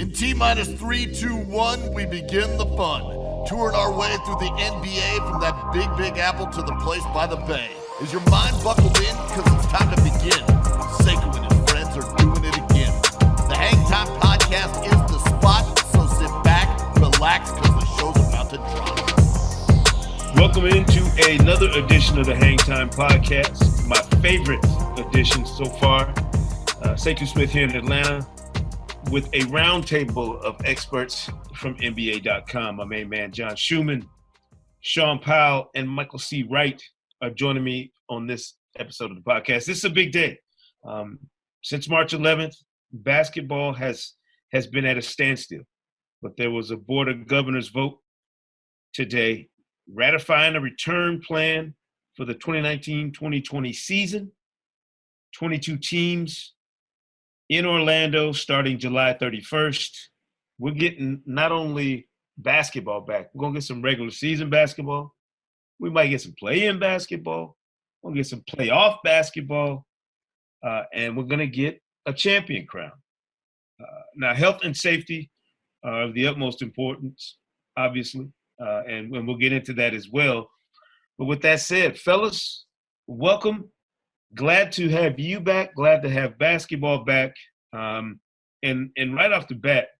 In T-minus 3, 2, 1, we begin the fun. Touring our way through the NBA from that big apple to the place by the bay. Is your mind buckled in? Because it's time to begin. Sekou and his friends are doing it again. The Hang Time Podcast is the spot, so sit back, relax, because the show's about to drop. Welcome into another edition of the Hang Time Podcast, my favorite edition so far. Sekou Smith here in Atlanta with a roundtable of experts from NBA.com. My main man, John Schumann, Sean Powell, and Michael C. Wright are joining me on this episode of the podcast. This is a big day. Since March 11th, basketball has been at a standstill, but there was a Board of Governors vote today ratifying a return plan for the 2019-2020 season. 22 teams in Orlando starting July 31st. We're getting not only basketball back, we're going to get some regular season basketball. We might get some play-in basketball. We're going to get some playoff basketball. And we're going to get a champion crown. Now, health and safety are of the utmost importance, obviously. And we'll get into that as well. But with that said, fellas, welcome. Glad to have you back. Glad to have basketball back. And right off the bat,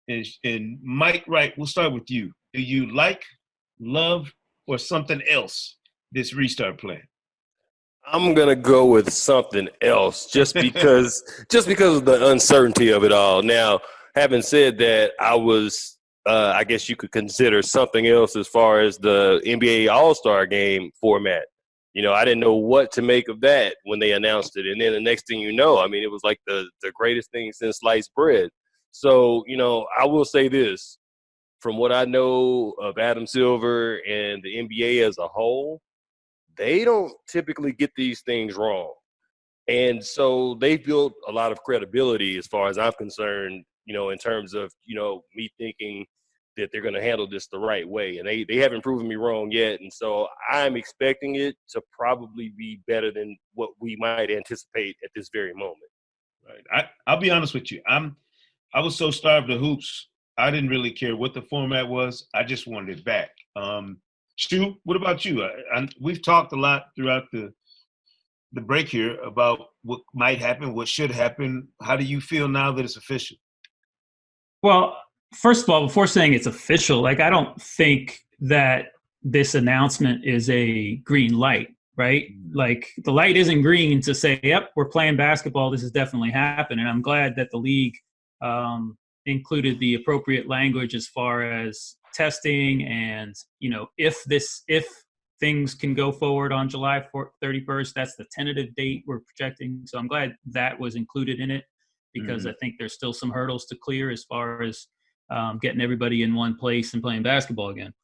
and Mike Wright, we'll start with you. Do you like, love, or something else this restart plan? I'm gonna go with something else, just because of the uncertainty of it all. Now, having said that, I was, I guess you could consider something else as far as the NBA All-Star Game format. You know, I didn't know what to make of that when they announced it. And then the next thing you know, I mean, it was like the greatest thing since sliced bread. So, you know, I will say this. From what I know of Adam Silver and the NBA as a whole, they don't typically get these things wrong. And so they built a lot of credibility as far as I'm concerned, you know, in terms of, you know, me thinking that they're going to handle this the right way. And they haven't proven me wrong yet. And so I'm expecting it to probably be better than what we might anticipate at this very moment. Right. I'll be honest with you. I was so starved of hoops, I didn't really care what the format was. I just wanted it back. Stu, what about you? We've talked a lot throughout the break here about what might happen, what should happen. How do you feel now that it's official? Well, first of all, before saying it's official, like I don't think that this announcement is a green light, right? Like the light isn't green to say, yep, we're playing basketball. This is definitely happening. And I'm glad that the league included the appropriate language as far as testing and, you know, if things can go forward on July 31st, that's the tentative date we're projecting. So I'm glad that was included in it because I think there's still some hurdles to clear as far as getting everybody in one place and playing basketball again.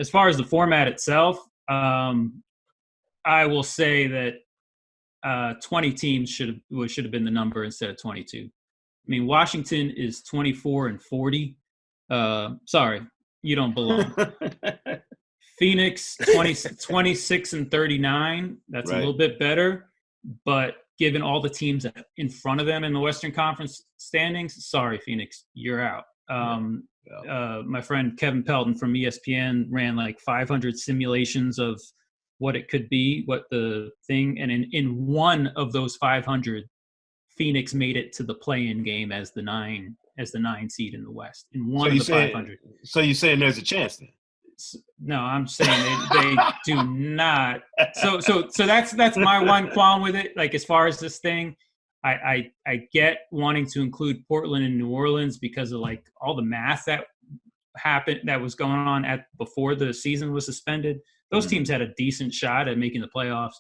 As far as the format itself, I will say that 20 teams should have been the number instead of 22. I mean, Washington is 24-40. Sorry, you don't belong. Phoenix 26-39. That's right. A little bit better, but given all the teams in front of them in the Western Conference standings, sorry, Phoenix, you're out. My friend Kevin Pelton from ESPN ran like 500 simulations of what it could be, what the thing, and in one of those 500, Phoenix made it to the play-in game as the 9 seed in the West. In one of the 500. So you're saying there's a chance then? No, I'm saying they do not. So that's my one qualm with it. Like as far as this thing, I get wanting to include Portland and New Orleans because of like all the math that happened that was going on before the season was suspended. Those teams had a decent shot at making the playoffs.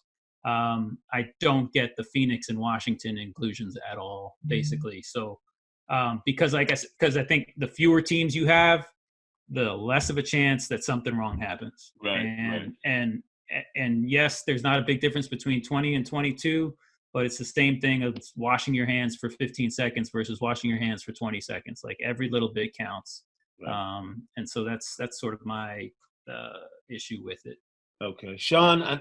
I don't get the Phoenix and Washington inclusions at all, basically. So because I think the fewer teams you have, the less of a chance that something wrong happens. Right. And yes, there's not a big difference between 20 and 22, but it's the same thing of washing your hands for 15 seconds versus washing your hands for 20 seconds. Like every little bit counts. Right. And so that's sort of my issue with it. Okay. Sean,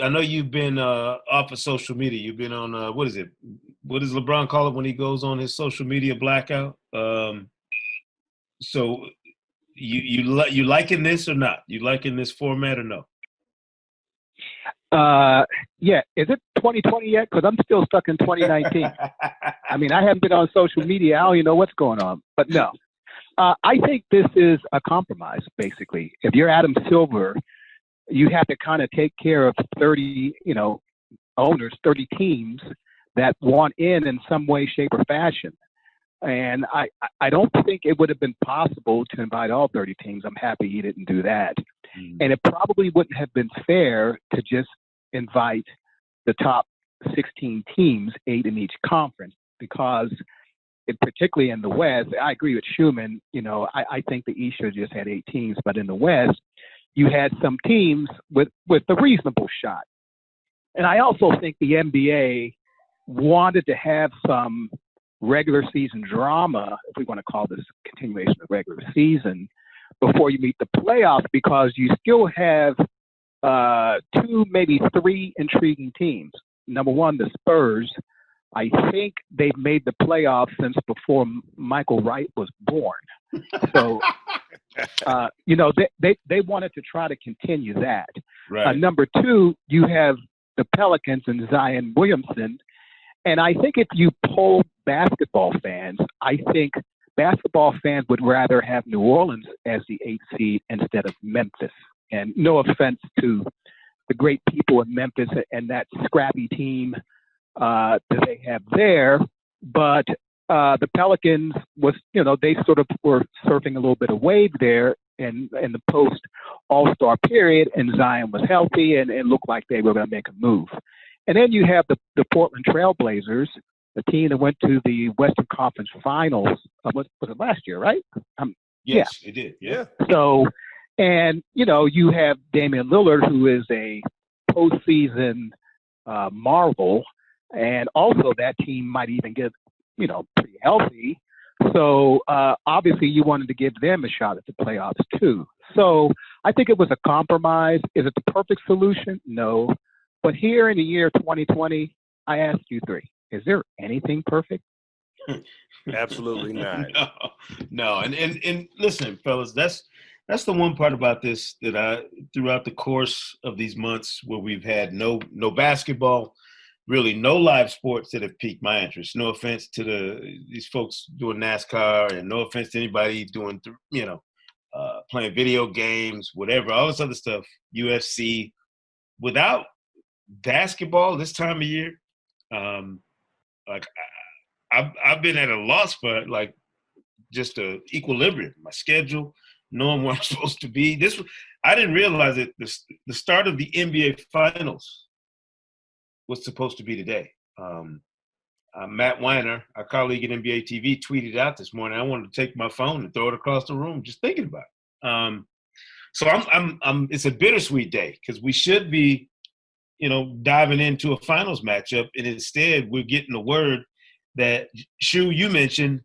I know you've been off of social media. You've been on, what does LeBron call it when he goes on his social media blackout? So you liking this or not? You liking this format or no? Yeah. Is it 2020 yet? Because I'm still stuck in 2019. I mean, I haven't been on social media. I don't even know what's going on. But no, I think this is a compromise, basically. If you're Adam Silver, you have to kind of take care of 30, owners, 30 teams that want in some way, shape, or fashion. And I don't think it would have been possible to invite all 30 teams. I'm happy he didn't do that. And it probably wouldn't have been fair to just invite the top 16 teams, 8 in each conference, because particularly in the West, I agree with Schumann. I think the East should have just had 8 teams, but in the West, you had some teams with a reasonable shot. And I also think the NBA wanted to have some regular season drama, if we want to call this a continuation of regular season, before you meet the playoffs, because you still have 2, maybe 3 intriguing teams. Number one, the Spurs. I think they've made the playoffs since before Michael Wright was born. So, they wanted to try to continue that. Right. Number 2, you have the Pelicans and Zion Williamson. And I think if you poll basketball fans, I think basketball fans would rather have New Orleans as the 8th seed instead of Memphis. And no offense to the great people in Memphis and that scrappy team that they have there, but the Pelicans was, they sort of were surfing a little bit of wave there in the post All-Star period, and Zion was healthy and it looked like they were going to make a move. And then you have the Portland Trail Blazers, the team that went to the Western Conference Finals. Was it last year, right? Yes, it did. Yeah. So, and you have Damian Lillard, who is a postseason marvel, and also that team might even get pretty healthy. So obviously, you wanted to give them a shot at the playoffs too. So I think it was a compromise. Is it the perfect solution? No. But here in the year 2020, I ask you 3: is there anything perfect? Absolutely not. No. And listen, fellas, that's the one part about this that I, throughout the course of these months where we've had no basketball, really no live sports that have piqued my interest. No offense to these folks doing NASCAR, and no offense to anybody doing, playing video games, whatever, all this other stuff, UFC. Without basketball this time of year, I've been at a loss for just a equilibrium, my schedule, knowing where I'm supposed to be. I didn't realize that the start of the NBA Finals was supposed to be today. Matt Weiner, our colleague at NBA TV, tweeted out this morning, I wanted to take my phone and throw it across the room just thinking about it. So I'm it's a bittersweet day because we should be, diving into a finals matchup, and instead we're getting the word that, Shu, you mentioned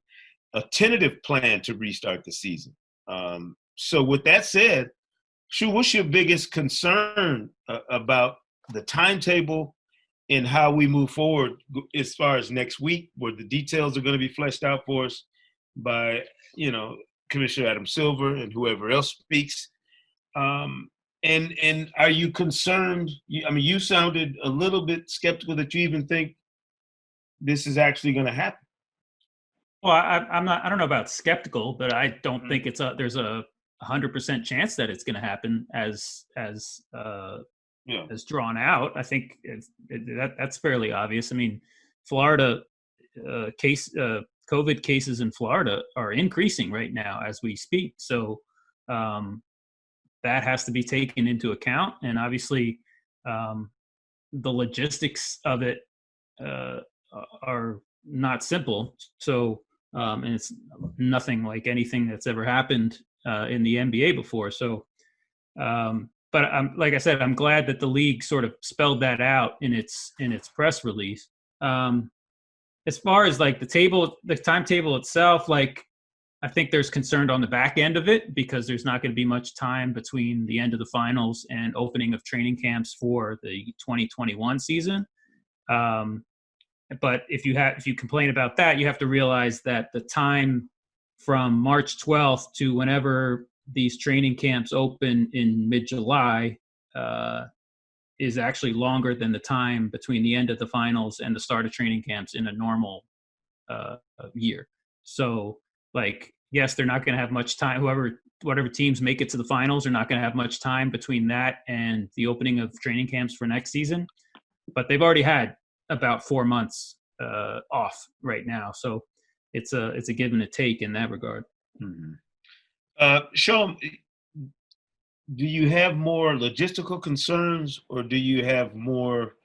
a tentative plan to restart the season. So with that said, Shu, what's your biggest concern about the timetable and how we move forward as far as next week, where the details are going to be fleshed out for us by, Commissioner Adam Silver and whoever else speaks? And are you concerned? You sounded a little bit skeptical that you even think this is actually going to happen. Well, I'm not. I don't know about skeptical, but I don't think there's a 100% chance that it's going to happen as drawn out. I think that's fairly obvious. I mean, Florida COVID cases in Florida are increasing right now as we speak. So that has to be taken into account, and obviously the logistics of it are not simple. So and it's nothing like anything that's ever happened in the NBA before. So, but like I said, I'm glad that the league sort of spelled that out in its press release. As far as the timetable itself, I think there's concern on the back end of it because there's not going to be much time between the end of the finals and opening of training camps for the 2021 season. But if you complain about that, you have to realize that the time from March 12th to whenever these training camps open in mid-July is actually longer than the time between the end of the finals and the start of training camps in a normal year. So, like, yes, they're not going to have much time. Whatever teams make it to the finals are not going to have much time between that and the opening of training camps for next season. But they've already had about 4 months off right now, so it's a give and a take in that regard. Sean, do you have more logistical concerns, or do you have more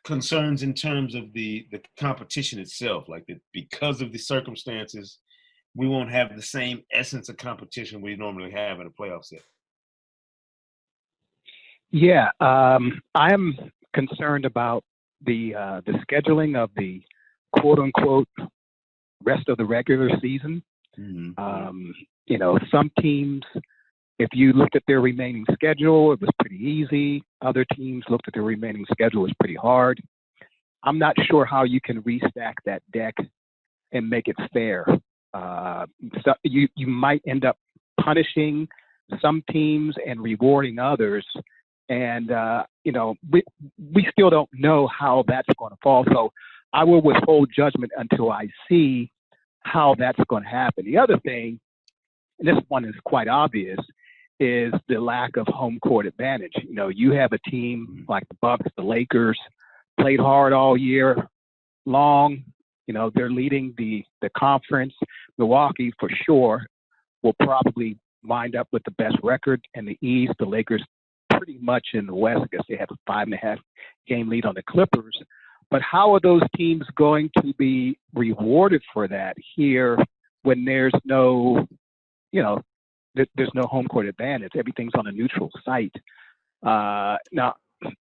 concerns in terms of the competition itself? Like that because of the circumstances, we won't have the same essence of competition we normally have in a playoff set. Yeah, I'm concerned about the scheduling of the quote unquote rest of the regular season. Some teams, if you looked at their remaining schedule, it was pretty easy. Other teams looked at their remaining schedule, it was pretty hard. I'm not sure how you can restack that deck and make it fair. So you might end up punishing some teams and rewarding others. And, we still don't know how that's going to fall. So I will withhold judgment until I see how that's going to happen. The other thing, and this one is quite obvious, is the lack of home court advantage. You have a team like the Bucks, the Lakers, played hard all year long. They're leading the conference. Milwaukee, for sure, will probably wind up with the best record in the East. The Lakers pretty much in the West. I guess they have a 5.5 game lead on the Clippers. But how are those teams going to be rewarded for that here when there's no, there's no home court advantage? Everything's on a neutral site. Now,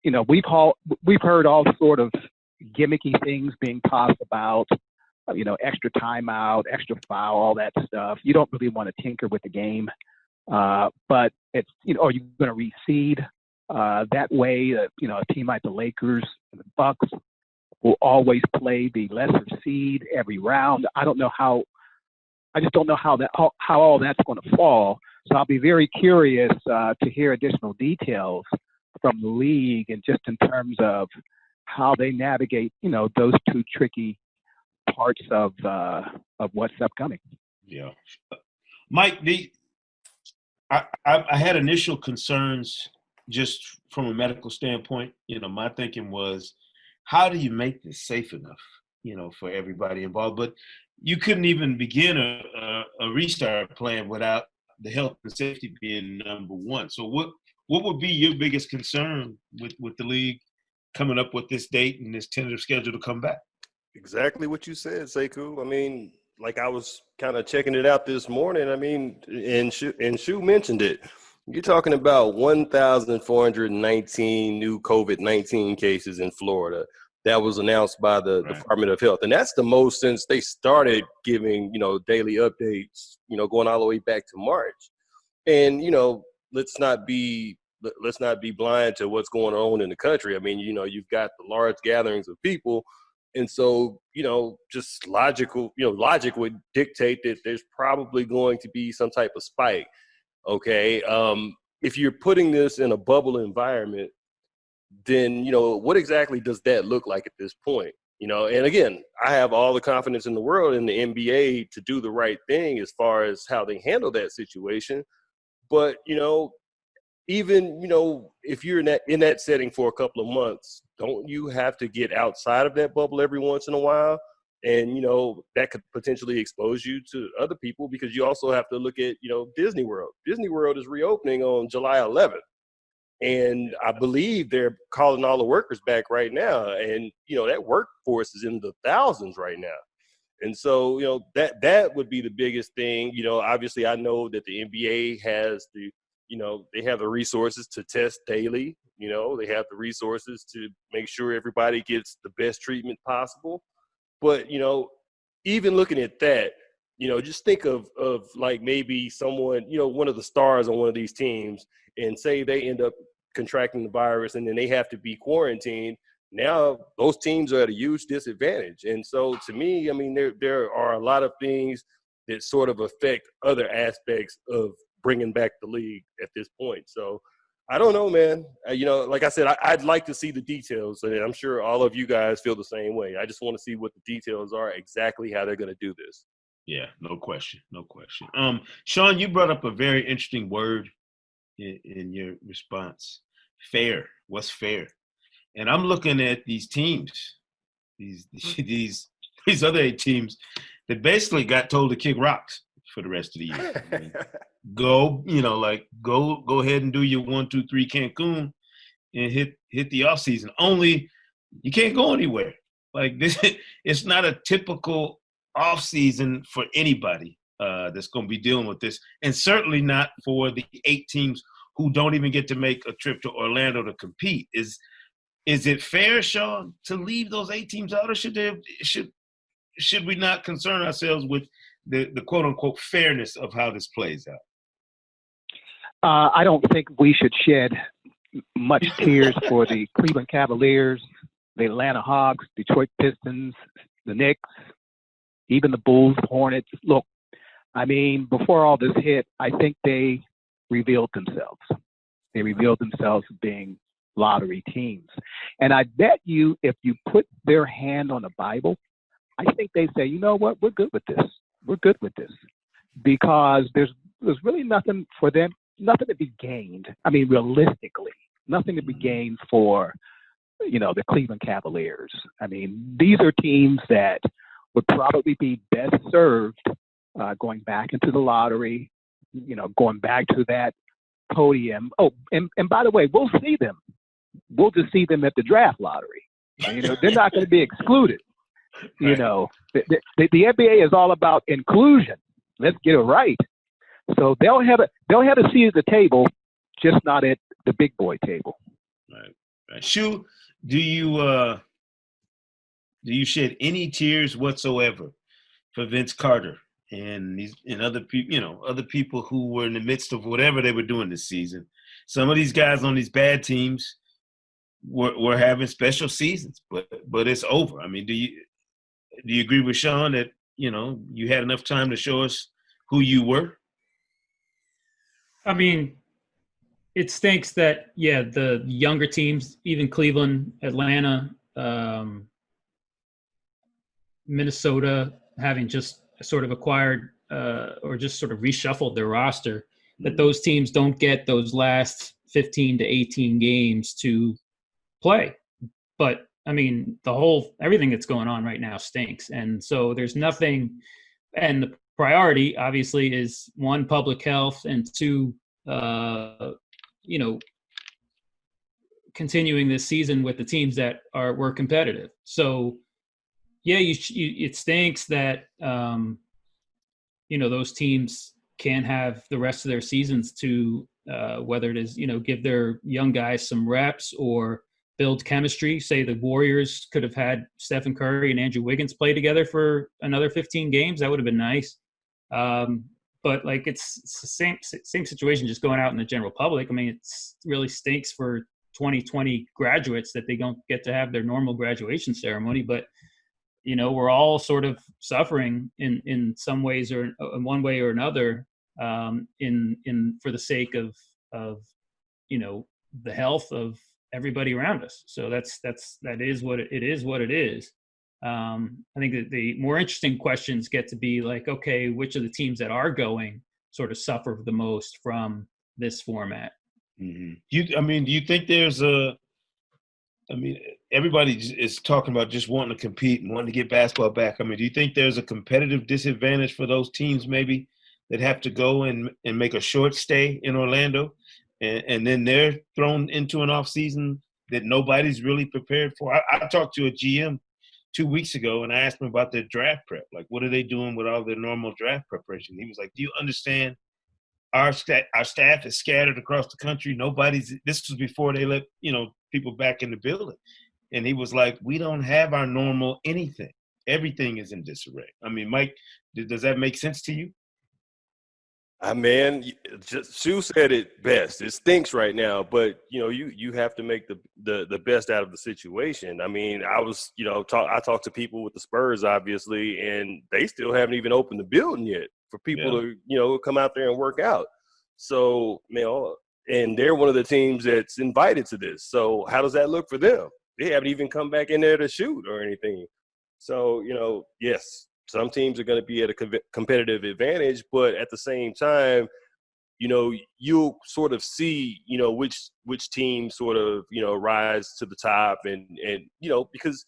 we've heard all sort of gimmicky things being tossed about, extra timeout, extra foul, all that stuff. You don't really want to tinker with the game. But it's, are you going to reseed that way? A team like the Lakers and the Bucks will always play the lesser seed every round. I just don't know how all that's going to fall. So I'll be very curious to hear additional details from the league, and just in terms of how they navigate, those two tricky parts of what's upcoming. Yeah, Mike, I had initial concerns just from a medical standpoint. My thinking was, how do you make this safe enough, for everybody involved? But you couldn't even begin a restart plan without the health and safety being number one. So what would be your biggest concern with the league coming up with this date and this tentative schedule to come back? Exactly what you said, Sekou. I mean, like I was kind of checking it out this morning. I mean, and Shu mentioned it. You're talking about 1,419 new COVID-19 cases in Florida. That was announced by the Department of Health. And that's the most since they started giving, daily updates, going all the way back to March. And, let's not be blind to what's going on in the country. I mean, you've got the large gatherings of people. And so, just logic would dictate that there's probably going to be some type of spike. Okay. If you're putting this in a bubble environment, then, what exactly does that look like at this point? And again, I have all the confidence in the world in the NBA to do the right thing as far as how they handle that situation. But, even, if you're in that setting for a couple of months, don't you have to get outside of that bubble every once in a while? And, that could potentially expose you to other people, because you also have to look at, Disney World. Disney World is reopening on July 11th. And I believe they're calling all the workers back right now. And, that workforce is in the thousands right now. And so, that would be the biggest thing. Obviously I know that the NBA has they have the resources to test daily. They have the resources to make sure everybody gets the best treatment possible. But, even looking at that, just think of like maybe someone, one of the stars on one of these teams, and say they end up contracting the virus and then they have to be quarantined. now those teams are at a huge disadvantage. And so to me, I mean, there are a lot of things that sort of affect other aspects of bringing back the league at this point. So I don't know, man. Like I said, I'd like to see the details, and I'm sure all of you guys feel the same way. I just want to see what the details are, exactly how they're going to do this. Yeah, no question. Sean, you brought up a very interesting word in your response. Fair. What's fair? And I'm looking at these teams, these these other 8 teams that basically got told to kick rocks for the rest of the year. I mean, go ahead and do your 1, 2, 3 Cancun and hit the off season. Only you can't go anywhere. Like this, it's not a typical off season for anybody that's going to be dealing with this, and certainly not for the 8 teams who don't even get to make a trip to Orlando to compete. Is it fair, Sean, to leave those 8 teams out, or should we not concern ourselves with the quote unquote fairness of how this plays out? I don't think we should shed much tears for the Cleveland Cavaliers, the Atlanta Hawks, Detroit Pistons, the Knicks, even the Bulls, Hornets. Look, I mean, before all this hit, I think they revealed themselves. They revealed themselves as being lottery teams. And I bet you if you put their hand on the Bible, I think they say, you know what, we're good with this. We're good with this. Because there's really nothing for them, nothing to be gained. I mean, realistically, nothing to be gained for, the Cleveland Cavaliers. I mean, these are teams that would probably be best served going back into the lottery, going back to that podium. Oh, and by the way, we'll see them. We'll just see them at the draft lottery. They're not going to be excluded. Right. The NBA is all about inclusion. Let's get it right. So they'll have a seat at the table, just not at the big boy table. Right. Shu, do you shed any tears whatsoever for Vince Carter and other people, other people who were in the midst of whatever they were doing this season? Some of these guys on these bad teams were having special seasons, but it's over. I mean, do you agree with Sean that you had enough time to show us who you were? I mean, it stinks that the younger teams, even Cleveland, Atlanta, Minnesota, having just sort of acquired or just sort of reshuffled their roster, that those teams don't get those last 15 to 18 games to play. But I mean, everything that's going on right now stinks. And so there's nothing, and the priority obviously is 1, public health, and 2, continuing this season with the teams that were competitive. So yeah, it stinks that, those teams can't have the rest of their seasons to, whether it is, give their young guys some reps or build chemistry. Say the Warriors could have had Stephen Curry and Andrew Wiggins play together for another 15 games. That would have been nice. But like it's the same situation just going out in the general public. I mean, it really stinks for 2020 graduates that they don't get to have their normal graduation ceremony. But we're all sort of suffering in some ways or in one way or another in for the sake of the health of everybody around us. So that is what it is. What it is. I think that the more interesting questions get to be like, okay, which of the teams that are going sort of suffer the most from this format? Mm-hmm. Do you think there's everybody is talking about just wanting to compete and wanting to get basketball back. I mean, do you think there's a competitive disadvantage for those teams maybe that have to go and make a short stay in Orlando and then they're thrown into an off season that nobody's really prepared for? I talked to a GM 2 weeks ago and I asked him about their draft prep. Like, what are they doing with all their normal draft preparation? He was like, do you understand our staff is scattered across the country. This was before they let, people back in the building. And he was like, we don't have our normal anything. Everything is in disarray. I mean, Mike, does that make sense to you? Man, just Shu said it best. It stinks right now, but you have to make the best out of the situation. I mean, I talked to people with the Spurs, obviously, and they still haven't even opened the building yet for people to come out there and work out. So and they're one of the teams that's invited to this. So how does that look for them? They haven't even come back in there to shoot or anything. So yes, some teams are going to be at a competitive advantage, but at the same time, you'll sort of see, which team sort of, rise to the top and because,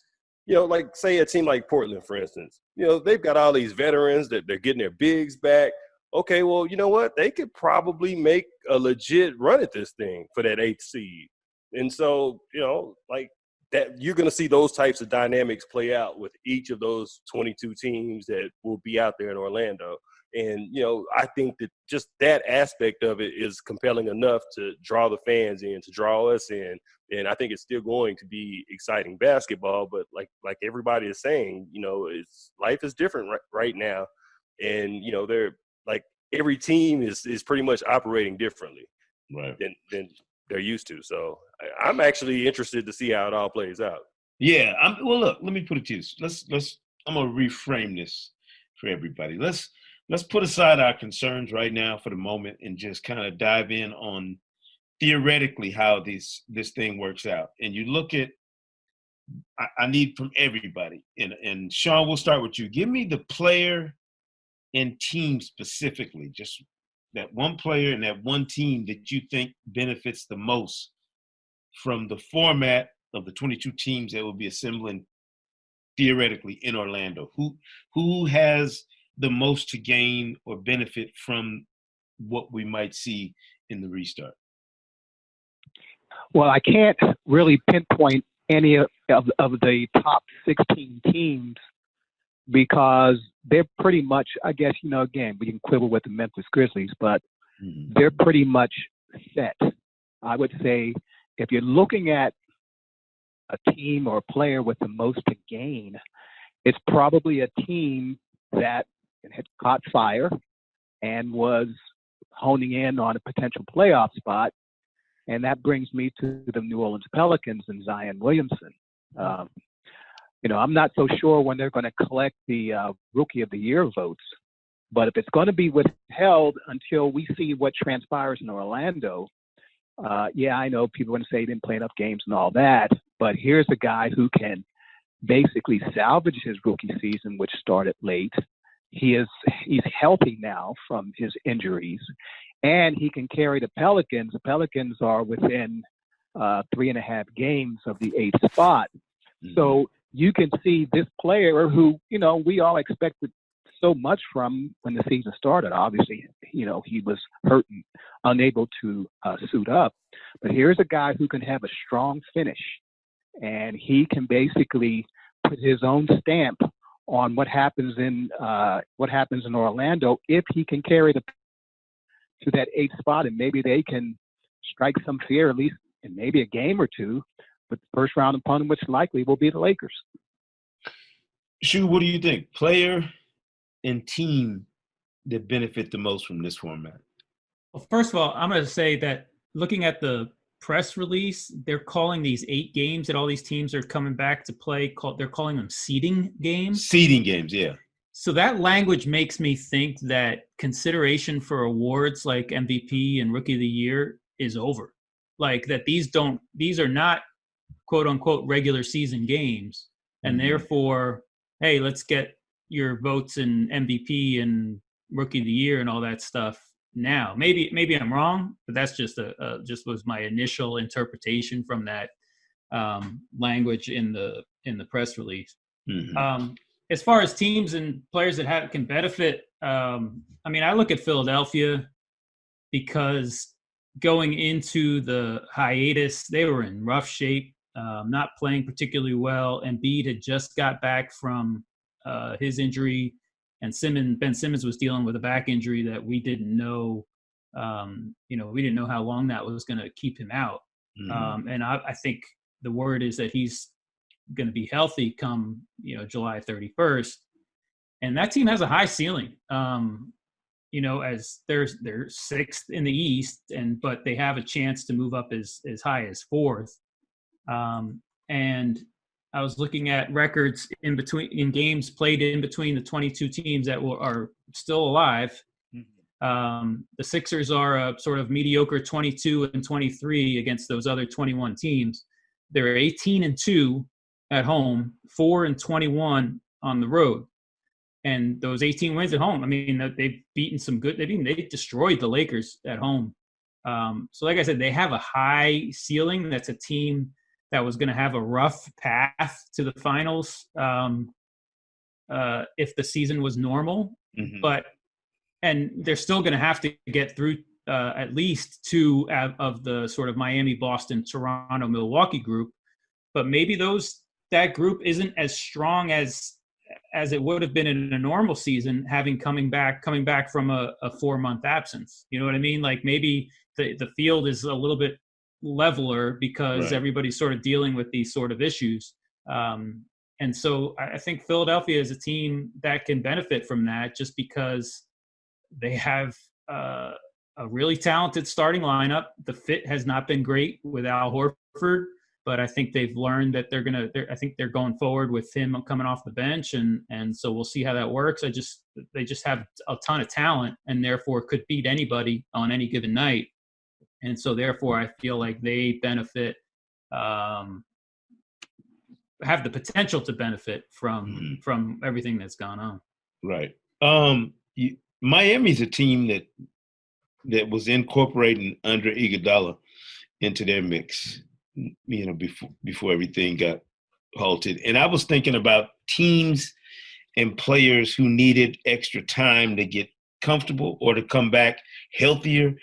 like say a team like Portland, for instance, they've got all these veterans that they're getting their bigs back. Okay, well, you know what? They could probably make a legit run at this thing for that 8th seed. And so, like, that you're going to see those types of dynamics play out with each of those 22 teams that will be out there in Orlando. And, I think that just that aspect of it is compelling enough to draw the fans in, to draw us in. And I think it's still going to be exciting basketball. But like everybody is saying, life is different right now. And, they're like every team is pretty much operating differently than they're used to. So I'm actually interested to see how it all plays out. Yeah. Well, look, let me put it to you. I'm going to reframe this for everybody. Let's put aside our concerns right now for the moment and just kind of dive in on theoretically how this thing works out. And you look at, I need from everybody. And Sean, we'll start with you. Give me the player and team specifically, just that one player and that one team that you think benefits the most from the format of the 22 teams that will be assembling theoretically in Orlando. Who has the most to gain or benefit from what we might see in the restart? Well, I can't really pinpoint any of the top 16 teams because they're pretty much, I guess, again, we can quibble with the Memphis Grizzlies, but they're pretty much set. I would say if you're looking at a team or a player with the most to gain, it's probably a team that had caught fire and was honing in on a potential playoff spot. And that brings me to the New Orleans Pelicans and Zion Williamson. I'm not so sure when they're going to collect the Rookie of the Year votes, but if it's going to be withheld until we see what transpires in Orlando, I know people are going to say he didn't play enough games and all that, but here's a guy who can basically salvage his rookie season, which started late. He's healthy now from his injuries, and he can carry the Pelicans. The Pelicans are within 3.5 games of the 8th spot. So you can see this player who, we all expected so much from when the season started. Obviously, he was hurt and unable to suit up. But here's a guy who can have a strong finish, and he can basically put his own stamp on what happens in Orlando if he can carry to that 8th spot, and maybe they can strike some fear, at least in maybe a game or two, with the first round opponent, which likely will be the Lakers. Shu, what do you think? Player and team that benefit the most from this format? Well, first of all, I'm going to say that looking at the press release, they're calling these 8 games that all these teams are coming back to play. They're calling them seeding games. Seeding games, yeah. So that language makes me think that consideration for awards like MVP and Rookie of the Year is over. Like that these are not quote unquote regular season games. And therefore, hey, let's get your votes in MVP and Rookie of the Year and all that stuff now. Maybe I'm wrong, but that's just just was my initial interpretation from that language in the press release. As far as teams and players that can benefit, I look at Philadelphia because going into the hiatus, they were in rough shape, not playing particularly well. Embiid had just got back from his injury, and Ben Simmons was dealing with a back injury that we didn't know. We didn't know how long that was going to keep him out. And I think the word is that he's going to be healthy come July 31st, and that team has a high ceiling. as they're sixth in the East, but they have a chance to move up as high as fourth. And I was looking at records in games played in between the 22 teams that are still alive. The Sixers are a sort of mediocre 22 and 23 against those other 21 teams. They're 18-2 at home, 4-21 on the road. And those 18 wins at home, I mean, they've beaten some good. They destroyed the Lakers at home. So like I said, they have a high ceiling. That's a team that was going to have a rough path to the finals if the season was normal. And they're still going to have to get through at least two of the sort of Miami, Boston, Toronto, Milwaukee group. But maybe that group isn't as strong as it would have been in a normal season, coming back from a 4-month absence. You know what I mean? Like maybe the field is a little bit leveler because everybody's sort of dealing with these sort of issues. And so I think Philadelphia is a team that can benefit from that just because they have a really talented starting lineup. The fit has not been great with Al Horford, but I think they've learned that I think they're going forward with him coming off the bench, and so we'll see how that works. They just have a ton of talent, and therefore could beat anybody on any given night. And so therefore I feel like they benefit, have the potential to benefit from everything that's gone on. Right. Miami's a team that was incorporating Andre Iguodala into their mix, before everything got halted. And I was thinking about teams and players who needed extra time to get comfortable or to come back healthier.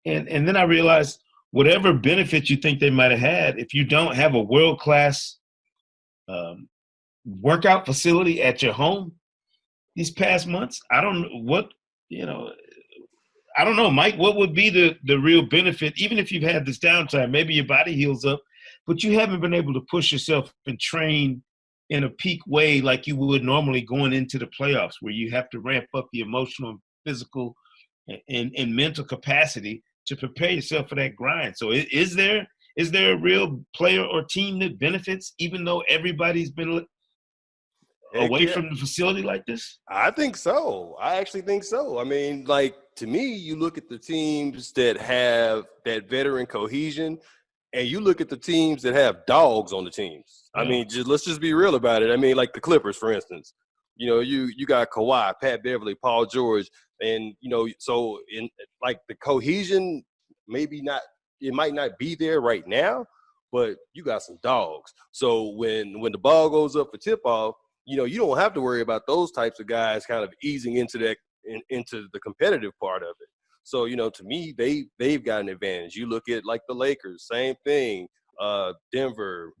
And then I realized whatever benefits you think they might have had, if you don't have a world-class workout facility at your home these past months, I don't know, Mike, what would be the real benefit, even if you've had this downtime, maybe your body heals up, but you haven't been able to push yourself and train in a peak way like you would normally going into the playoffs, where you have to ramp up the emotional and physical and mental capacity to prepare yourself for that grind. So is there a real player or team that benefits even though everybody's been away from the facility like this? I think so. I actually think so. I mean, like, to me, you look at the teams that have that veteran cohesion, and you look at the teams that have dogs on the teams. I mean, let's just be real about it. I mean, like the Clippers, for instance. You got Kawhi, Pat Beverly, Paul George, and so in like the cohesion, maybe not. It might not be there right now, but you got some dogs. So when the ball goes up for tip off, you don't have to worry about those types of guys kind of easing into the competitive part of it. So, to me, they've got an advantage. You look at like the Lakers, same thing, Denver,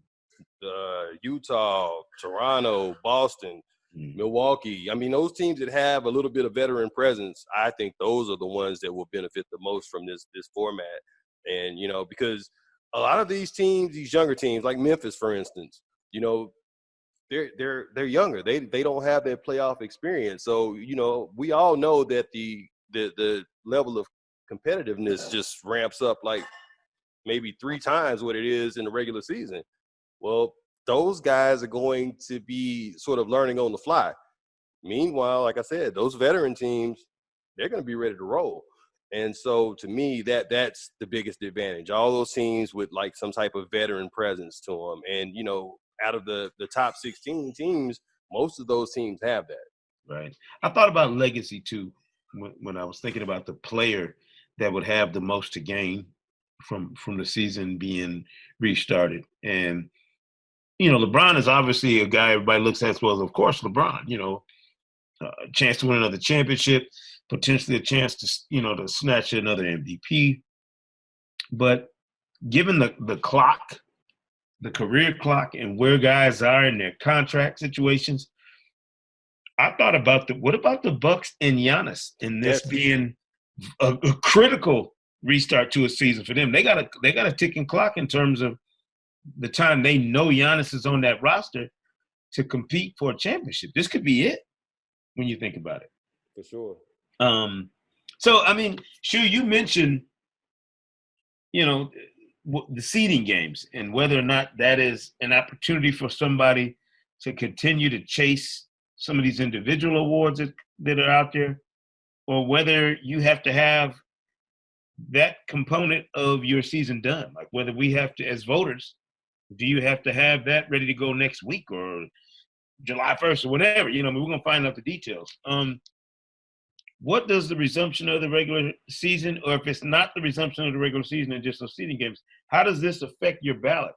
Utah, Toronto, Boston, Milwaukee. I mean, those teams that have a little bit of veteran presence, I think those are the ones that will benefit the most from this format. And, because a lot of these teams, these younger teams, like Memphis, for instance, they're younger. They don't have that playoff experience. So, we all know that the level of competitiveness just ramps up like maybe 3 times what it is in the regular season. Well, those guys are going to be sort of learning on the fly. Meanwhile, like I said, those veteran teams, they're going to be ready to roll. And so to me, that's the biggest advantage. All those teams with like some type of veteran presence to them. And, out of the top 16 teams, most of those teams have that. Right. I thought about legacy too when I was thinking about the player that would have the most to gain from the season being restarted. And, LeBron is obviously a guy everybody looks at as well. Of course, LeBron, a chance to win another championship, potentially a chance to, to snatch another MVP. But given the clock, the career clock, and where guys are in their contract situations, I thought about what about the Bucks and Giannis in this being a critical restart to a season for them? They got a ticking clock in terms of the time they know Giannis is on that roster to compete for a championship. This could be it when you think about it. For sure. So, I mean, Shu, you mentioned, the seeding games and whether or not that is an opportunity for somebody to continue to chase some of these individual awards that are out there, or whether you have to have that component of your season done. Like whether we have to, as voters, do you have to have that ready to go next week or July 1st or whatever? We're going to find out the details. What does the resumption of the regular season, or if it's not the resumption of the regular season and just those seeding games, how does this affect your ballot?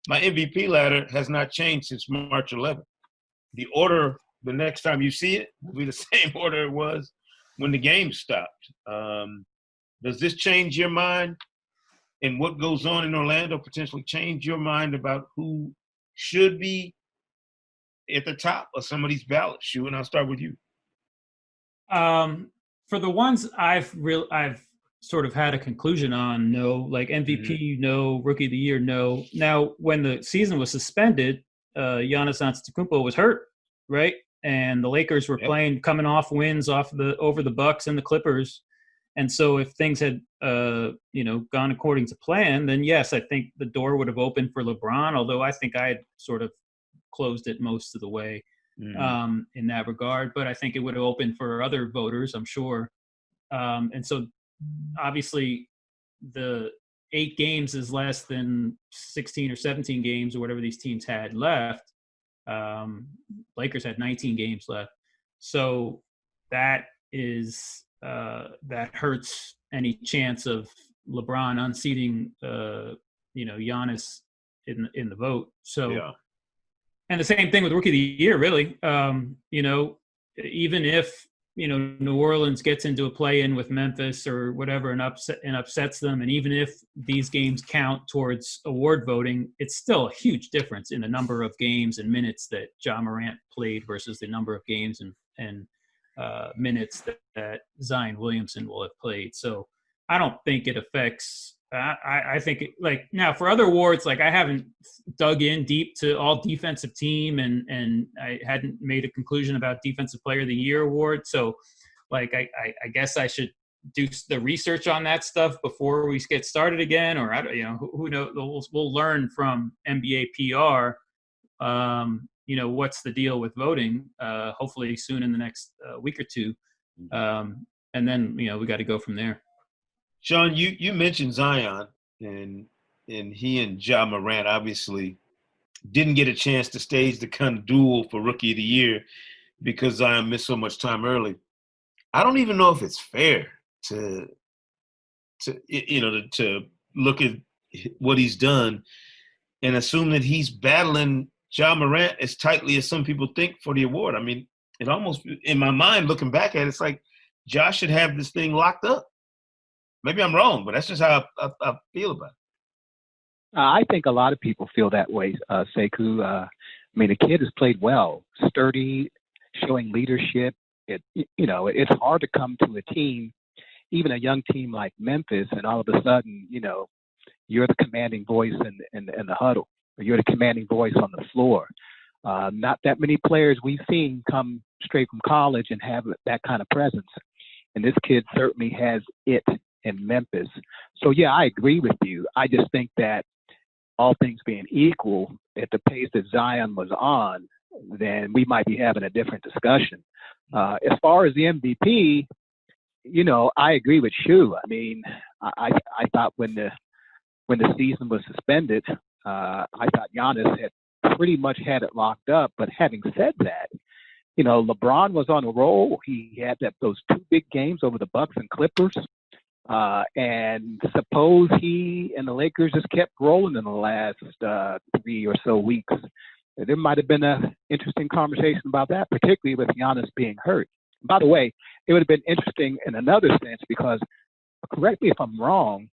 My MVP ladder has not changed since March 11th. The order, the next time you see it, will be the same order it was when the game stopped. Does this change your mind, and what goes on in Orlando potentially change your mind about who should be at the top of some of these ballots? Shu, and I'll start with you. For the ones I've sort of had a conclusion on, no. Like MVP, no. Rookie of the Year, no. Now, when the season was suspended, Giannis Antetokounmpo was hurt, right? And the Lakers were coming off wins over the Bucks and the Clippers. And so if things had, gone according to plan, then yes, I think the door would have opened for LeBron, although I think I had sort of closed it most of the way in that regard. But I think it would have opened for other voters, I'm sure. And so obviously the 8 games is less than 16 or 17 games or whatever these teams had left. Lakers had 19 games left. So that is that hurts any chance of LeBron unseating Giannis in the vote. So and the same thing with Rookie of the Year, really. Even if New Orleans gets into a play-in with Memphis or whatever and upsets them, and even if these games count towards award voting, it's still a huge difference in the number of games and minutes that Ja Morant played versus the number of games and minutes that Zion Williamson will have played. So I don't think it affects. I think now for other awards, like I haven't dug in deep to all defensive team and I hadn't made a conclusion about Defensive Player of the Year award. So like I guess I should do the research on that stuff before we get started again, or who knows? We'll learn from NBA PR. What's the deal with voting? Hopefully soon in the next week or two, and then we got to go from there. Sean, you mentioned Zion, and he and Ja Morant obviously didn't get a chance to stage the kind of duel for Rookie of the Year because Zion missed so much time early. I don't even know if it's fair to look at what he's done and assume that he's battling Ja Morant as tightly as some people think for the award. I mean, it almost, in my mind, looking back at it, it's like Ja should have this thing locked up. Maybe I'm wrong, but that's just how I feel about it. I think a lot of people feel that way, Sekou. The kid has played well, sturdy, showing leadership. It's hard to come to a team, even a young team like Memphis, and all of a sudden, you're the commanding voice in the huddle. Or you're the commanding voice on the floor. Not that many players we've seen come straight from college and have that kind of presence. And this kid certainly has it in Memphis. So, yeah, I agree with you. I just think that all things being equal, at the pace that Zion was on, then we might be having a different discussion. As far as the MVP, I agree with Shu. I mean, I thought when the season was suspended, I thought Giannis had pretty much had it locked up. But having said that, LeBron was on a roll. He had those 2 big games over the Bucks and Clippers. And suppose he and the Lakers just kept rolling in the last 3 or so weeks. There might have been an interesting conversation about that, particularly with Giannis being hurt. By the way, it would have been interesting in another sense because, correct me if I'm wrong,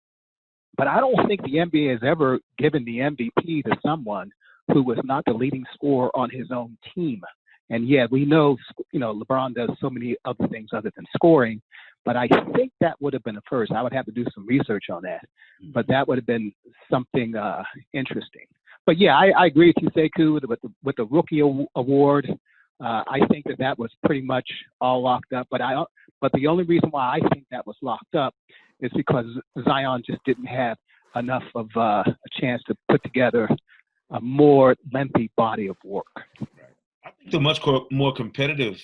but I don't think the NBA has ever given the MVP to someone who was not the leading scorer on his own team. And yeah, we know, LeBron does so many other things other than scoring, but I think that would have been a first. I would have to do some research on that, but that would have been something interesting. But yeah, I agree with you, Sekou, with the rookie award. I think that was pretty much all locked up. But But the only reason why I think that was locked up is because Zion just didn't have enough of a chance to put together a more lengthy body of work. I think the much more competitive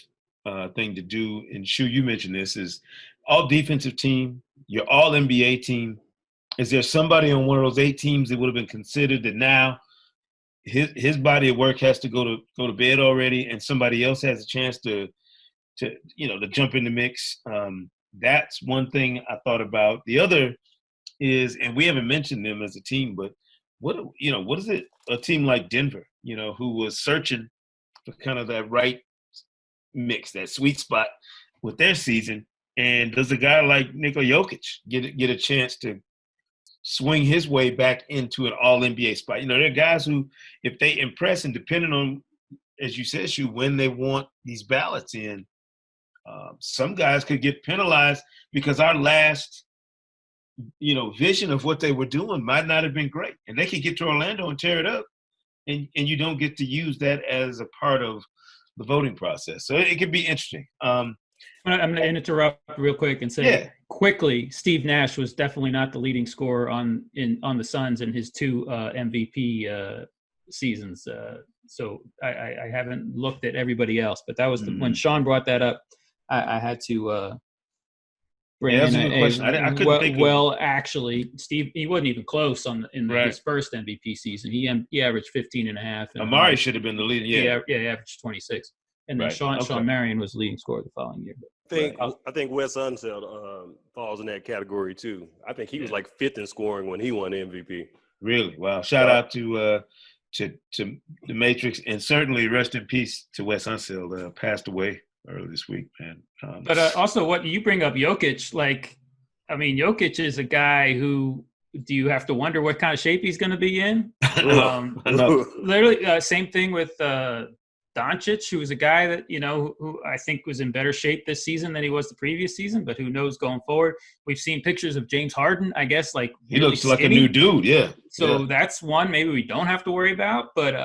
thing to do, and Shu, you mentioned this, is all defensive team, your all NBA team. Is there somebody on one of those 8 teams that would have been considered that now his body of work has to go to bed already, and somebody else has a chance to jump in the mix? That's one thing I thought about. The other is, and we haven't mentioned them as a team, but what is it? A team like Denver, who was searching for kind of that right mix, that sweet spot with their season, and does a guy like Nikola Jokic get a chance to swing his way back into an all-NBA spot? There are guys who, if they impress, and depending on, as you said, Shu, when they want these ballots in, some guys could get penalized because our last, vision of what they were doing might not have been great. And they could get to Orlando and tear it up, and you don't get to use that as a part of the voting process. So it could be interesting. I'm going to interrupt real quick and say quickly, Steve Nash was definitely not the leading scorer on the Suns in his 2 MVP seasons. So I haven't looked at everybody else, but that was when Sean brought that up. I had to bring in a question. I couldn't think of. Actually, Steve, he wasn't even close in his first MVP season. He averaged 15.5. Amari should have been the leading. He averaged 26. And then Sean Marion was the leading scorer the following year. I think Wes Unseld falls in that category too. I think he was like 5th in scoring when he won MVP. Really? Wow. Shout out to the Matrix, and certainly rest in peace to Wes Unseld, passed away early this week, man. But also, what you bring up, Jokic, Jokic is a guy who, do you have to wonder what kind of shape he's going to be in? No. Literally, same thing with Doncic, who was a guy that, who I think was in better shape this season than he was the previous season, but who knows going forward. We've seen pictures of James Harden, I guess, like he looks like a new dude, yeah. So that's one maybe we don't have to worry about. But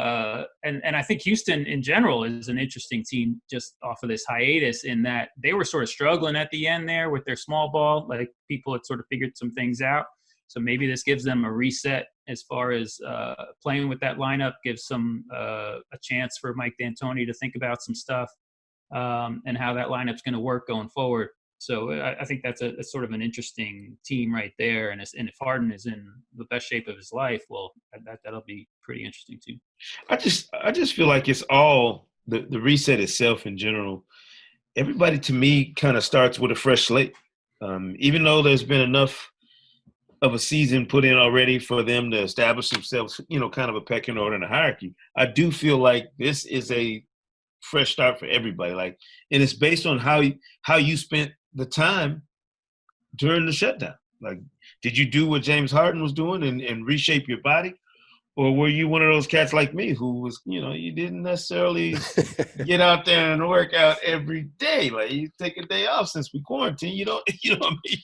and I think Houston in general is an interesting team just off of this hiatus, in that they were sort of struggling at the end there with their small ball. Like, people had sort of figured some things out. So maybe this gives them a reset as far as playing with that lineup, gives some a chance for Mike D'Antoni to think about some stuff and how that lineup's going to work going forward. So I think that's a sort of an interesting team right there. And if Harden is in the best shape of his life, well, that'll be pretty interesting too. I just feel like it's all the reset itself in general. Everybody, to me, kind of starts with a fresh slate. Even though there's been enough of a season put in already for them to establish themselves, kind of a pecking order in a hierarchy, I do feel like this is a fresh start for everybody. And it's based on how you spent the time during the shutdown. Like, did you do what James Harden was doing and reshape your body? Or were you one of those cats like me who was, you didn't necessarily get out there and work out every day? Like, you take a day off since we quarantined. You know what I mean?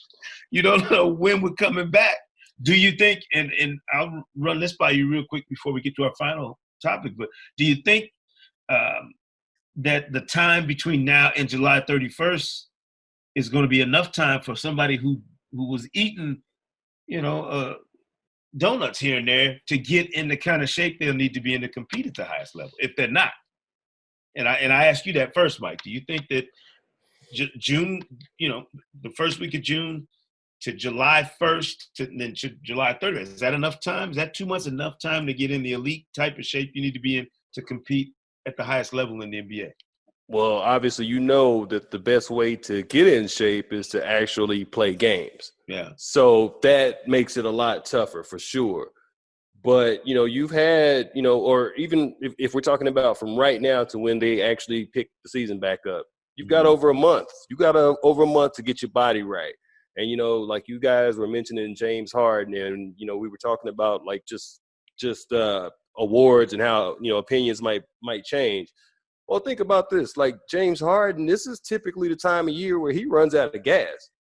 You don't know when we're coming back. Do you think, and I'll run this by you real quick before we get to our final topic, but do you think that the time between now and July 31st is going to be enough time for somebody who was eating, donuts here and there to get in the kind of shape they'll need to be in to compete at the highest level, if they're not? And I ask you that first, Mike. Do you think that June, the first week of June to July 1st then to July 30th, is that enough time? Is that 2 months enough time to get in the elite type of shape you need to be in to compete at the highest level in the NBA? Well, obviously, that the best way to get in shape is to actually play games. Yeah. So that makes it a lot tougher for sure. But, you've had, or even if we're talking about from right now to when they actually pick the season back up, you've got over a month. You got over a month to get your body right. And, like you guys were mentioning James Harden, and, we were talking about like just awards and how, opinions might change. Well, think about this. Like James Harden, this is typically the time of year where he runs out of gas.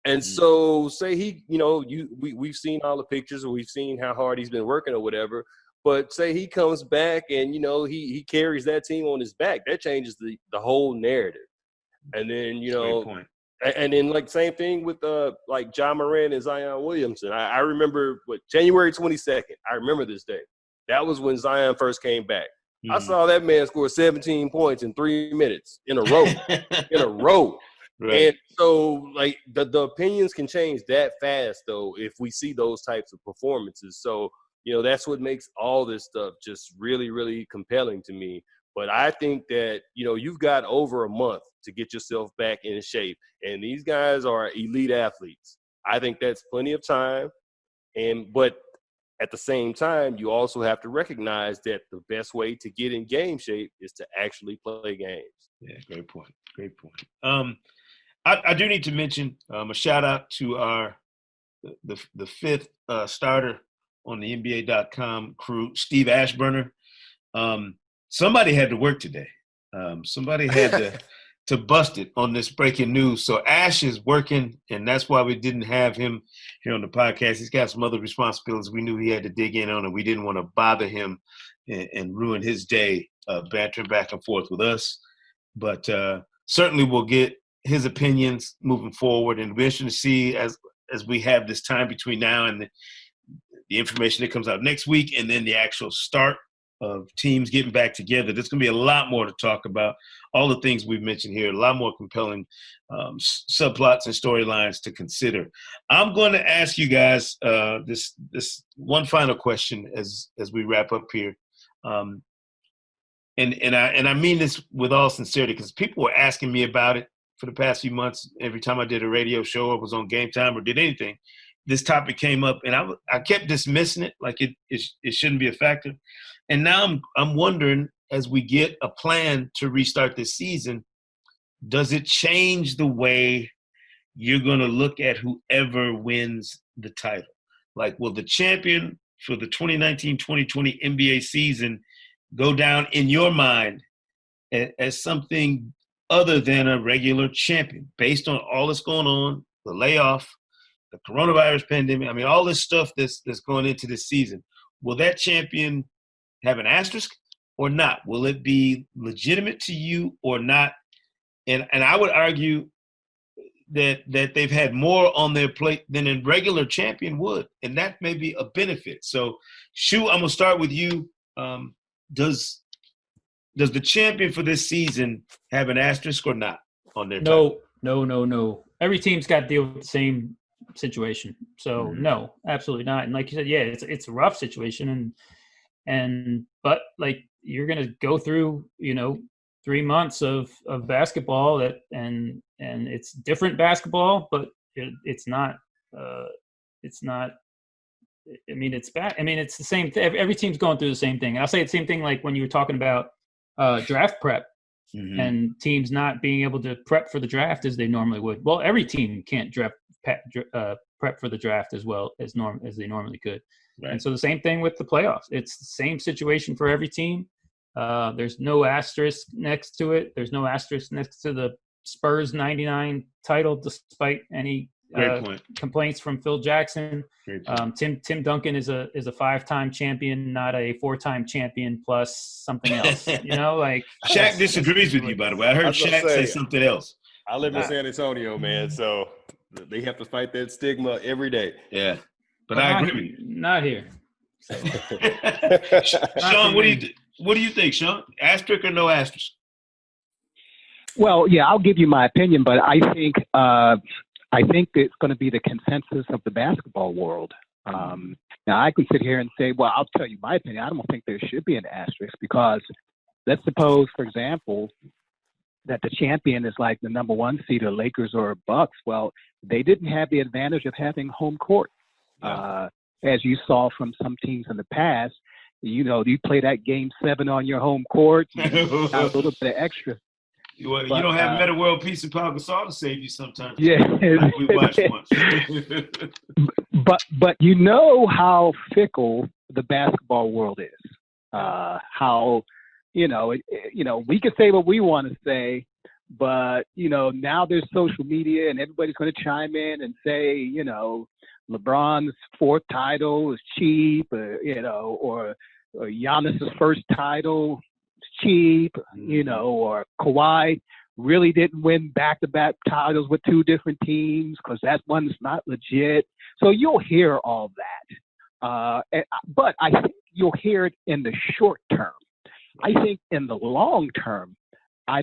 And so say he, we've seen all the pictures, or we've seen how hard he's been working or whatever, but say he comes back and, he carries that team on his back. That changes the whole narrative. And then, Great point. And then like same thing with like John Moran and Zion Williamson. I remember January 22nd. I remember this day. That was when Zion first came back. Mm-hmm. I saw that man score 17 points in 3 minutes in a row. Right. And so like the opinions can change that fast though if we see those types of performances. So, that's what makes all this stuff just really, really compelling to me. But I think that, you've got over a month to get yourself back in shape. And these guys are elite athletes. I think that's plenty of time. But at the same time, you also have to recognize that the best way to get in game shape is to actually play games. Yeah, great point. I do need to mention a shout out to the fifth starter on the NBA.com crew, Steve Ashburner. Somebody had to work today. Somebody had to bust it on this breaking news. So Ash is working, and that's why we didn't have him here on the podcast. He's got some other responsibilities we knew he had to dig in on, and we didn't want to bother him and ruin his day bantering back and forth with us. But certainly we'll get his opinions moving forward, and it'll be interesting to see as we have this time between now and the information that comes out next week and then the actual start of teams getting back together. There's going to be a lot more to talk about, all the things we've mentioned here, a lot more compelling subplots and storylines to consider. I'm going to ask you guys this one final question as we wrap up here. And I mean this with all sincerity because people were asking me about it for the past few months. Every time I did a radio show or was on Game Time or did anything, this topic came up, and I kept dismissing it like it shouldn't be a factor. And now I'm wondering, as we get a plan to restart this season, does it change the way you're going to look at whoever wins the title? Like, will the champion for the 2019-2020 NBA season go down in your mind as something other than a regular champion based on all that's going on, the layoff, the coronavirus pandemic? I mean, all this stuff that's going into this season. Will that champion have an asterisk or not? Will it be legitimate to you or not? And I would argue that they've had more on their plate than a regular champion would, and that may be a benefit. So, Shu, I'm gonna start with you. Does the champion for this season have an asterisk or not on their title? No. Every team's got to deal with the same situation. So no, absolutely not. And like you said, yeah, it's a rough situation, but like you're gonna go through 3 months of basketball and it's different basketball, but it's not. I mean, it's bad. I mean, it's the same thing. Every team's going through the same thing. And I'll say the same thing like when you were talking about draft prep and teams not being able to prep for the draft as they normally would. Well, every team can't prep for the draft as well as they normally could. Right. And so the same thing with the playoffs. It's the same situation for every team. There's no asterisk next to it. There's no asterisk next to the Spurs 99 title, despite any complaints from Phil Jackson. Tim Duncan is a 5-time champion, not a 4-time champion plus something else. Like Shaq disagrees with you, by the way. I heard Shaq say something else. I live in San Antonio, man, so they have to fight that stigma every day. Yeah, but I agree with you. Not here. So. Sean, what do you think, Sean? Asterisk or no asterisk? Well, yeah, I'll give you my opinion, but I think it's going to be the consensus of the basketball world. Now, I could sit here and say, well, I'll tell you my opinion. I don't think there should be an asterisk because let's suppose, for example, that the champion is like the number 1 seed, or Lakers or Bucks. Well, they didn't have the advantage of having home court. As you saw from some teams in the past, you play that game 7 on your home court, got a little bit of extra. You don't have Meta World Peace and Pau Gasol to save you sometimes. Yeah, like we watched once. but you know how fickle the basketball world is. How we can say what we want to say, but now there's social media and everybody's going to chime in and say LeBron's 4th title is cheap, or Giannis's 1st title cheap, or Kawhi really didn't win back-to-back titles with two different teams because that one's not legit. So you'll hear all that. But I think you'll hear it in the short term. I think in the long term, I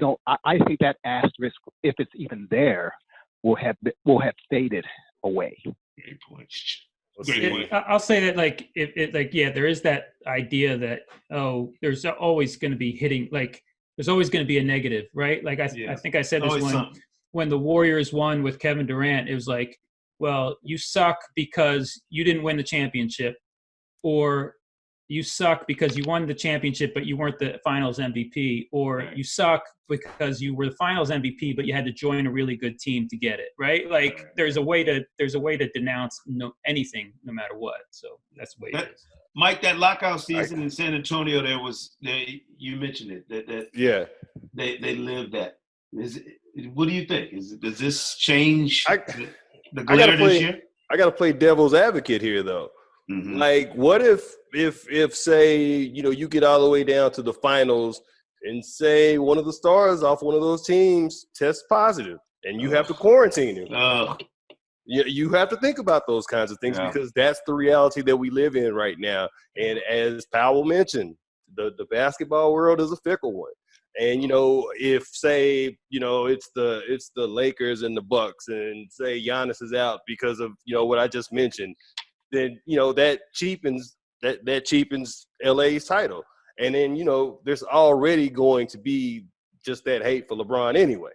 think that asterisk, if it's even there, will have faded away. Great point. I'll say that there is that idea that there's always going to be there's always going to be a negative, right? Like I think I said this when the Warriors won with Kevin Durant, it was like, well, you suck because you didn't win the championship, or you suck because you won the championship but you weren't the Finals MVP, or you suck because you were the Finals MVP but you had to join a really good team to get it, right? Like there's a way to denounce anything no matter what. So that's the way it is. Mike, that lockout season in San Antonio, you mentioned it they lived that. What do you think? Does this change the glare this year? I got to play devil's advocate here though. Mm-hmm. Like, what if say, you get all the way down to the finals and say one of the stars off one of those teams tests positive and you have to quarantine him? You have to think about those kinds of things because that's the reality that we live in right now. And as Powell mentioned, the basketball world is a fickle one. And, if say, it's the Lakers and the Bucks and say Giannis is out because of, what I just mentioned, then that cheapens LA's title, and then there's already going to be just that hate for LeBron anyway.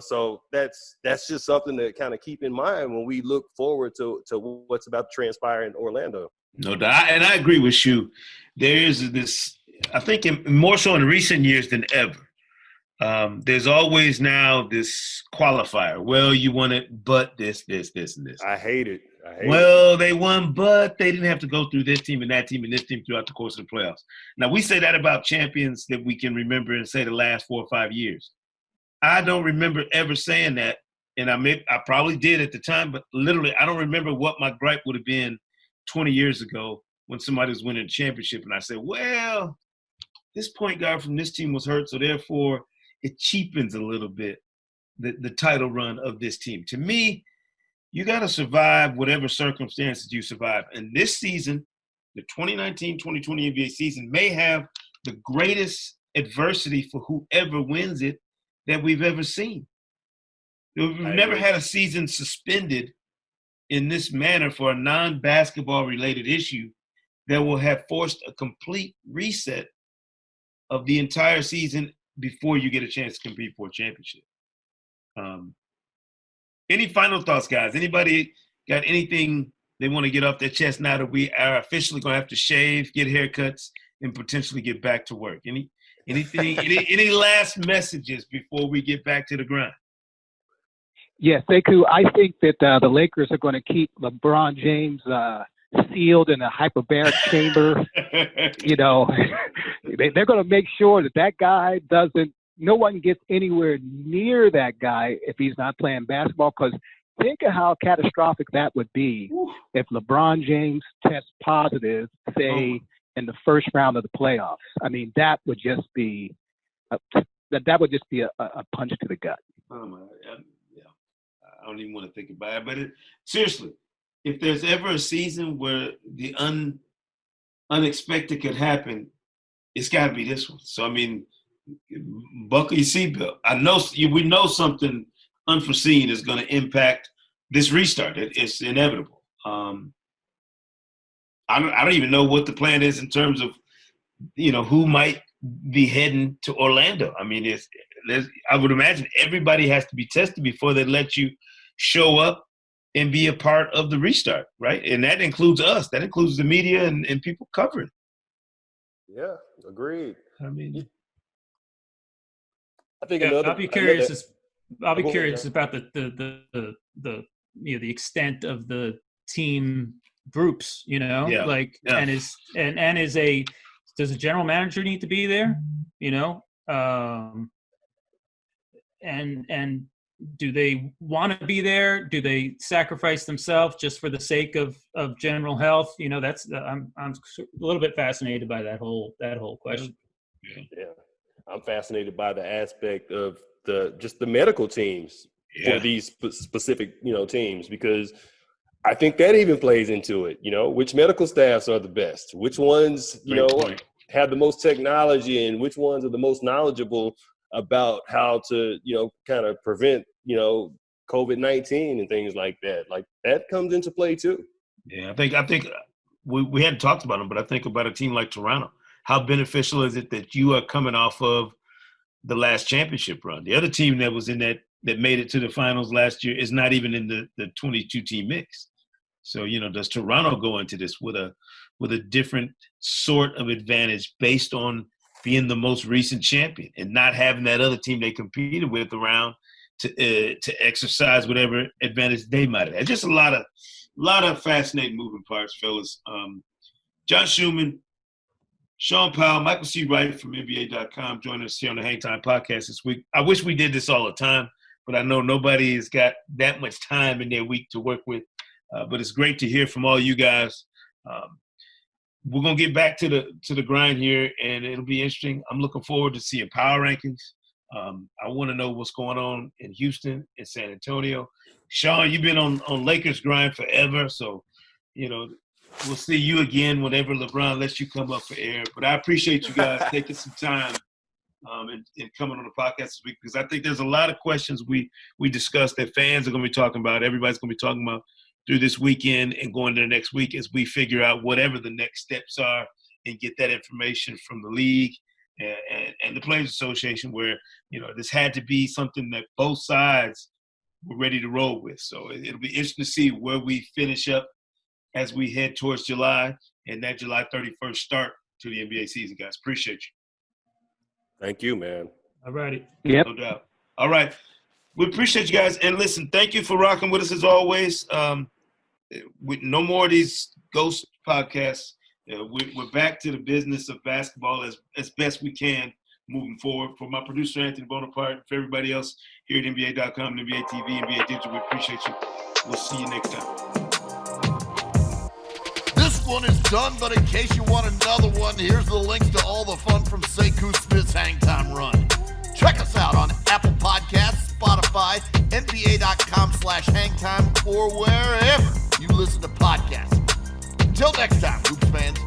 So that's just something to kind of keep in mind when we look forward to what's about to transpire in Orlando. No doubt, and I agree with you. There is this, I think, more so in recent years than ever. There's always now this qualifier. Well, you won it, but this, and this. I hate it. They won, but they didn't have to go through this team and that team and this team throughout the course of the playoffs. Now, we say that about champions that we can remember and say the last 4 or 5 years. I don't remember ever saying that, and I probably did at the time, but literally I don't remember what my gripe would have been 20 years ago when somebody was winning a championship, and I said, well, this point guard from this team was hurt, so therefore it cheapens a little bit the title run of this team. To me, you got to survive whatever circumstances you survive. And this season, the 2019-2020 NBA season, may have the greatest adversity for whoever wins it that we've ever seen. We've never had a season suspended in this manner for a non-basketball related issue that will have forced a complete reset of the entire season before you get a chance to compete for a championship. Any final thoughts, guys? Anybody got anything they want to get off their chest now that we are officially going to have to shave, get haircuts, and potentially get back to work? Anything? any last messages before we get back to the grind? Yes, Sekou, I think that the Lakers are going to keep LeBron James sealed in a hyperbaric chamber. They're going to make sure that guy no one gets anywhere near that guy if he's not playing basketball. Because think of how catastrophic that would be if LeBron James tests positive, say, in the first round of the playoffs. I mean, that would just be a punch to the gut. I don't even want to think about it. But seriously, if there's ever a season where the unexpected could happen, it's got to be this one. So, I mean, buckle your seatbelt. We know something unforeseen is going to impact this restart. It's inevitable. I don't even know what the plan is in terms of, who might be heading to Orlando. I mean, I would imagine everybody has to be tested before they let you show up and be a part of the restart, right? And that includes us. That includes the media and people covering. Yeah, agreed. I mean, I think I'll be curious. I'll be curious about the extent of the team groups. Does a general manager need to be there? And do they want to be there? Do they sacrifice themselves just for the sake of general health? I'm a little bit fascinated by that whole question. Yeah. I'm fascinated by the aspect of the medical teams for these specific, teams, because I think that even plays into it, which medical staffs are the best, which ones, have the most technology, and which ones are the most knowledgeable about how to, kind of prevent, COVID-19 and things like that. Like that comes into play too. Yeah, I think we hadn't talked about them, but I think about a team like Toronto. How beneficial is it that you are coming off of the last championship run? The other team that was in that made it to the finals last year is not even in the 22-team mix. So, does Toronto go into this with a different sort of advantage based on being the most recent champion and not having that other team they competed with around to exercise whatever advantage they might have? Just a lot of fascinating moving parts, fellas. John Schumann, Sean Powell, Michael C. Wright from NBA.com joining us here on the Hang Time Podcast this week. I wish we did this all the time, but I know nobody has got that much time in their week to work with. But it's great to hear from all you guys. We're gonna get back to the grind here, and it'll be interesting. I'm looking forward to seeing power rankings. I want to know what's going on in Houston and San Antonio. Sean, you've been on Lakers grind forever, so we'll see you again whenever LeBron lets you come up for air. But I appreciate you guys taking some time and coming on the podcast this week, because I think there's a lot of questions we discussed that fans are going to be talking about. Everybody's going to be talking about through this weekend and going to the next week as we figure out whatever the next steps are and get that information from the league and the Players Association, where, this had to be something that both sides were ready to roll with. So it'll be interesting to see where we finish up as we head towards July and that July 31st start to the NBA season, guys. Appreciate you. Thank you, man. All righty. Yep. No doubt. All right. We appreciate you guys. And listen, thank you for rocking with us as always. With no more of these ghost podcasts. We're back to the business of basketball as best we can moving forward. For my producer, Anthony Bonaparte, for everybody else here at NBA.com, NBA TV, NBA Digital, we appreciate you. We'll see you next time. This one is done, but in case you want another one, here's the links to all the fun from Sekou Smith's Hang Time Run. Check us out on Apple Podcasts, Spotify, NBA.com/hangtime, or wherever you listen to podcasts. Until next time, Hoops fans.